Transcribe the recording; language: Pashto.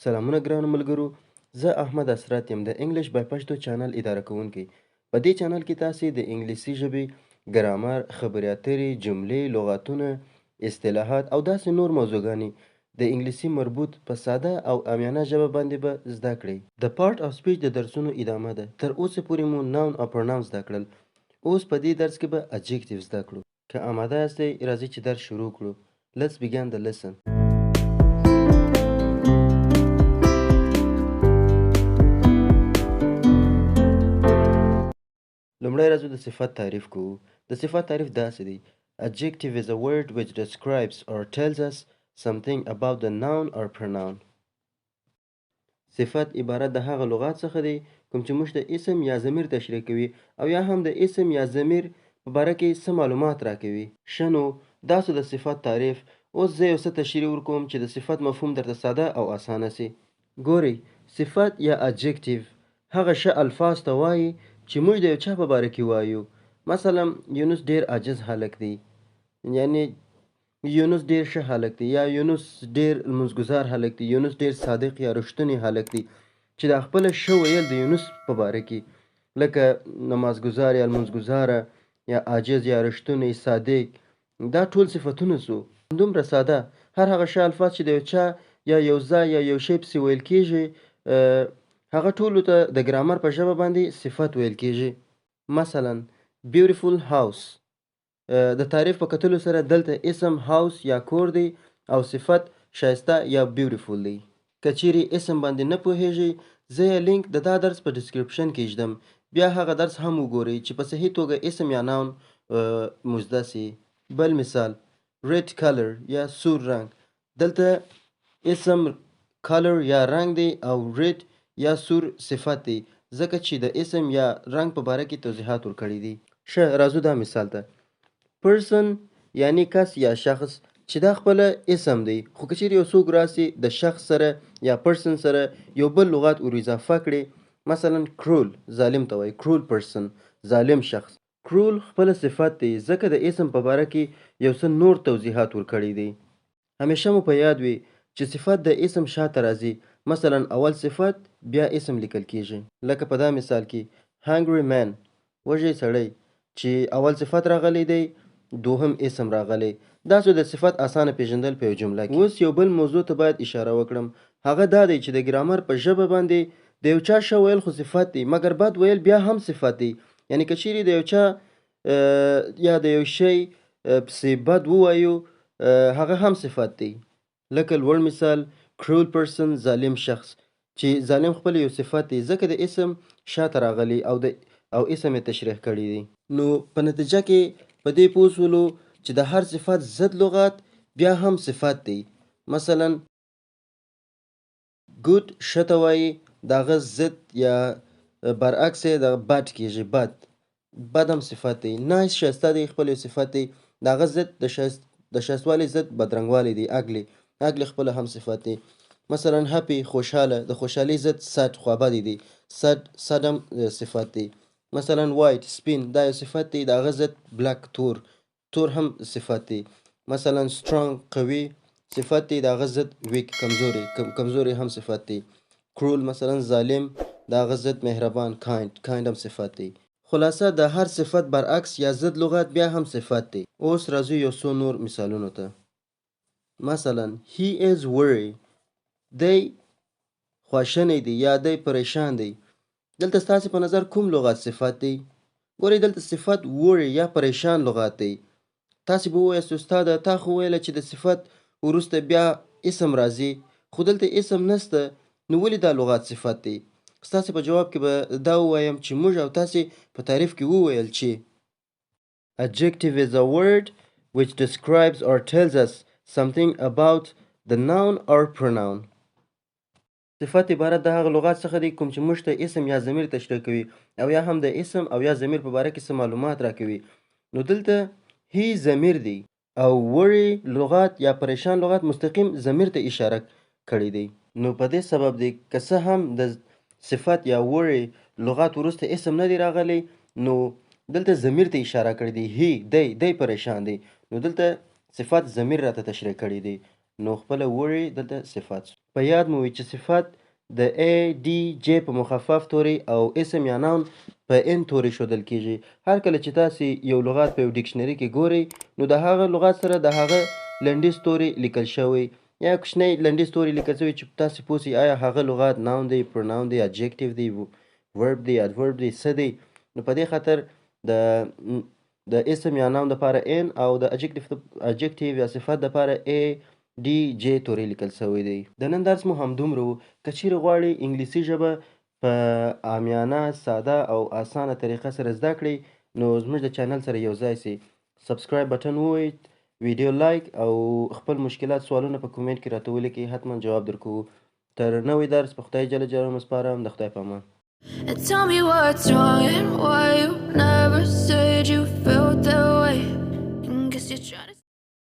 سلامونه ګرانو ملګرو، زه احمد اسرات یم د انګلیش بای پښتو چینل اداره کوونکی. په دې چینل کې تاسې د انګلیسي ژبې ګرامر، خبرې اترې، جملې، لغاتونه، اصطلاحات او داسې نور موضوعګانې د انګلیسي مربوط په ساده او عامیانه ژبه باندې به زده کړئ. د پارت آف سپیچ د درسونو ادامه ده. تر اوسه پورې مو ناون او پروناون زده کړل. اوس په دې درس کې به adjective زده کړو. که آماده یاستئ راځئ چې درس شروع کړو. Let's begin the lesson. لومړی راځو د صفت تعریف کوو. د صفت تعریف داسې دی: Adjective is a word which describes or tells us something about the noun or pronoun. صفت عبارت د هغه لغات څخه دی کوم چې موږ ته اسم یا ضمیر تشریح کوي او یا هم د اسم یا ضمیر په باره کې څه معلومات راکوي. ښه نو دا سو د صفت تعریف. اوس زه یو څه تشریح ورکوم چې د صفت مفهوم درته ساده او اسانه سي. ګورئ، صفت یا adjective هغه ښه الفاظ ته وایي چې موږ د یو چا په باره کې وایو. مثلا یونس ډیر عاجز هلک دی، یعنی یونس ډیر ښه هلک دی، یا یونس ډیر لمونځګزار هلک دی، یونس ډیر صادق یا رښتونی هلک دی. چې دا خپله ښه ویل د یونس په باره کې، لکه نمازګزار یا لمونځګزاره یا عاجز یا رښتونی، صادق، دا ټول صفتونه سو. دومره ساده هر هغه ښه الفاظ چې د یو چا یا یو ځای یا یو شی پسې ویل کیږي هغه ټولو ته د ګرامر په ژبه باندې صفت ویل کیږي. مثلا beautiful house، د تعریف په کتلو سره دلته اسم house یا کور دی او صفت ښایسته یا beautiful دی. که چیرې اسم باندې نه پوهیږئ، زه یې لینک د دا درس په ډسکرپشن کې ایږدم، بیا هغه درس هم وګورئ چې په صحیح توګه اسم یا ناون مو زده سي. بل مثال red color یا سور رنګ، دلته اسم color یا رنګ دی او red یا سور صفت دی، ځکه چې د اسم یا رنګ په باره کې توضیحات ورکړي دي. ښه راځو دا مثال ته. person یعنی کس یا شخص چې دا خپله اسم دی، خو که چیرې یو څوک راسي د شخص سره یا person سره یو بل لغات ور اضافه کړي، مثلا cruel ظالم ته وایي، cruel person ظالم شخص. cruel خپله صفت دی ځکه د اسم په باره کې یو څه نور توضیحات ورکړي دي. همیشه مو په یاد وي چې صفت د اسم شاته راځي. مثلا اول صفت بیا اسم لیکل کیږي، لکه په دا مثال کې hungry man وږی سړی، چې اول صفت راغلی دی دوهم اسم راغلی. دا څو د صفت اسانه پیژندل په یو جمله کې. اوس یو بل موضوع ته باید اشاره وکړم، هغه دا دی چې د ګرامر په ژبه باندې د یو چا ښه ویل خو صفت دی، مګر بد ویل بیا هم صفت دی. یعنی که چیرې د یو چا یا د یو شی پسې بد ووایو هغه هم صفت دی. لکه لوړ مثال cruel person ظالم شخص، چې ظالم خپل یو صفت دی ځکه د اسم شاته راغلی او اسم یې تشریح کړی دی. نو په نتیجه کې په دې پوه شولو چې د هر صفت ضد لغات بیا هم صفت دی. مثلا good ښه ته وایي، د هغه ضد یا برعکس یې د بد کیږي، بد هم صفت دی. nice ښایسته دی، خپل یو صفت دی، د هغه ضد د ښایستوالي ضد بدرنګوالی دی، ugly خپله هم صفت دی. مثلا happy خوشحاله، د خوشحالي ضد sad خوابدی دی، sad هم صفت دی. مثلا white سپین، دا یو صفت دی، د هغه ضد black تور هم صفت دی. مثلا strong قوي صفت دی، د هغه ضد weak کمزوري هم صفت دی. cruel مثلا ظالم، د هغه ضد مهربان kind هم صفت دی. خلاصه د هر صفت برعکس یا ضد لغات بیا هم صفت دی. اوس راځو یو څو نور مثالونو ته. مثلا he is worried، دی خواشنی دی یا دی پریشان دی. دلته ستاسې په نظر کوم لغات صفت دی؟ ګورئ دلته صفت worry یا پریشان لغات دی. تاسې به ووایاست استاده تا خو ویله چې د صفت وروسته بیا اسم راځي، خو دلته اسم نسته، نو ولې دا لغات صفت دی؟ ستاسې په جواب کې به دا ووایم چې موږ او تاسې په تعریف کې وویل چې adjective is a word which describes or tells us something about the noun or pronoun. صفت عبارت د هغه لغات څخه دی کوم چې موږ ته اسم یا ضمیر تشریح کوي او یا هم د اسم او یا ضمیر په باره کې څه معلومات راکوي. نو دلته هی ضمیر دی او worry لغات یا پریشان لغات مستقیم ضمیر ته اشاره کړی دی. نو په دې سبب دی که څه هم د صفت یا worry لغات وروسته اسم نه دی راغلی، نو دلته ضمیر ته اشاره کړی دی. هی دی پریشان دی، نو دلته صفت ضمیر راته تشریح کړی دی، نو خپله worry دلته صفت. په یاد مو وي چې صفت د A D J په مخفف توري او اسم یا ناون په N توري ښودل کیږي. هر کله چې تاسې یو لغات په یو ډکشنري کې ګورئ نو د هغه لغات سره د هغه لنډیز توري لیکل شوی یا کوچنی لنډیز توري لیکل شوی چې تاسې پوه سئ آیا هغه لغات ناون دی، پروناون دی، اډجکټیو دی، ورب دی، ادورب دی، څه دی. نو په دې خاطر د اسم یا ناون دپاره N او د اډجکټیو یا صفت دپاره A D J توري لیکل شوی دی. د نن درس مو همدومره و. که چیرې غواړئ انګلیسي ژبه په عامیانه، ساده او اسانه طریقه سره زده کړئ نو زموږ د چینل سره یو ځای سئ. سبسکرایب بټن ووهئ، ویډیو لایک او خپل مشکلات سوالونه په کومنټ کې راته ولیکئ، حتما جواب درکوو. تر نوی درس په خدای جل جلاله مسپارم. د خدای په امان. And tell me what's wrong and why you never said you felt that way. And guess you're trying